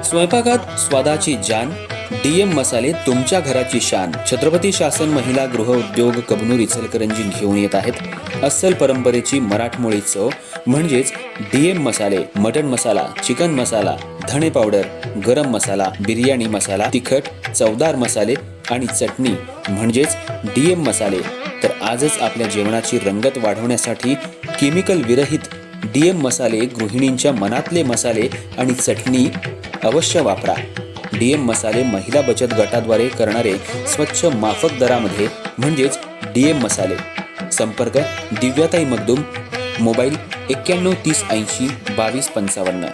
स्वयंपाकात स्वादाची जान, डीएम मसाले तुमच्या घराची शान. छत्रपती शासन महिला गृह उद्योग कबनूर इचलकरंजी घेऊन येत आहेत अस्सल परंपरेची मराठमोळी चव म्हणजेच डीएम मसाले. मटन मसाला, चिकन मसाला, धणे पावडर, गरम मसाला, बिर्याणी मसाला, तिखट चवदार मसाले आणि चटणी म्हणजेच डीएम मसाले. तर आजच आपल्या जेवणाची रंगत वाढवण्यासाठी केमिकल विरहित डीएम मसाले, गृहिणींच्या मनातले मसाले आणि चटणी अवश्य वापरा. डीएम मसाले महिला बचत गटाद्वारे करणारे स्वच्छ माफक दरामध्ये म्हणजेच डीएम मसाले. संपर्क दिव्याताई मगदूम, मोबाईल 91 30 80 22 55.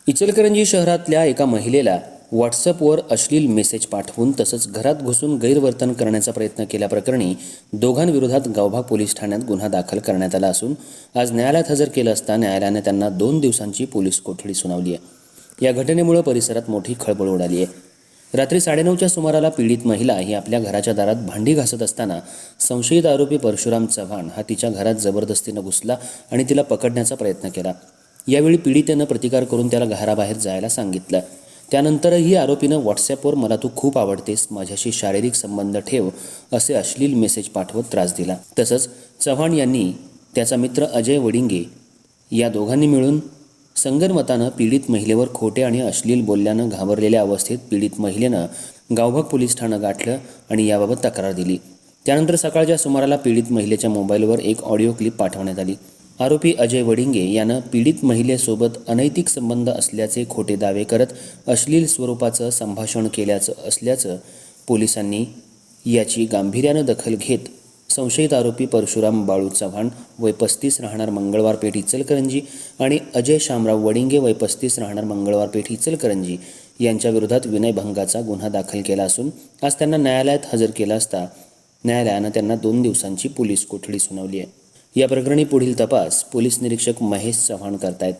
इचलकरंजी शहरातल्या एका महिलेला व्हॉट्सअपवर अश्लील मेसेज पाठवून तसंच घरात घुसून गैरवर्तन करण्याचा प्रयत्न केल्याप्रकरणी दोघांविरोधात गावभाग पोलीस ठाण्यात गुन्हा दाखल करण्यात आला असून आज न्यायालयात हजर केलं असता न्यायालयाने त्यांना 2 दिवसांची पोलीस कोठडी सुनावली आहे. या घटनेमुळे परिसरात मोठी खळबळ उडाली आहे. रात्री 9:30च्या सुमाराला पीडित महिला ही आपल्या घराच्या दारात भांडी घासत असताना संशयित आरोपी परशुराम चव्हाण हा तिच्या घरात जबरदस्तीनं घुसला आणि तिला पकडण्याचा प्रयत्न केला. यावेळी पीडितेनं प्रतिकार करून त्याला घराबाहेर जायला सांगितलं. त्यानंतरही आरोपीनं व्हॉट्सॲपवर मला तू खूप आवडतेस, माझ्याशी शारीरिक संबंध ठेव असे अश्लील मेसेज पाठवत त्रास दिला. तसंच चव्हाण यांनी त्याचा मित्र अजय वडिंगे या दोघांनी मिळून संगनमतानं पीडित महिलेवर खोटे आणि अश्लील बोलल्यानं घाबरलेल्या अवस्थेत पीडित महिलेनं गावभाग पोलीस ठाणं गाठलं आणि याबाबत तक्रार दिली. त्यानंतर सकाळच्या सुमाराला पीडित महिलेच्या मोबाईलवर एक ऑडिओ क्लिप पाठवण्यात आली. आरोपी अजय वडिंगे यानं पीडित महिलेसोबत अनैतिक संबंध असल्याचे खोटे दावे करत अश्लील स्वरूपाचं संभाषण केल्याचं असल्याचं पोलिसांनी याची गांभीर्यानं दखल घेत संशयित आरोपी परशुराम बाळू चव्हाण वय 35 राहणार मंगळवार पेठ इचलकरंजी आणि अजय शामराव वडिंगे वय 35 राहणार मंगळवार पेठ इचलकरंजी यांच्या विरोधात विनयभंगाचा गुन्हा दाखल केला असून आज त्यांना न्यायालयात हजर केला असता न्यायालयानं त्यांना 2 दिवसांची पोलीस कोठडी सुनावली आहे. या प्रकरणी पुढील तपास पोलीस निरीक्षक महेश चव्हाण करतायत.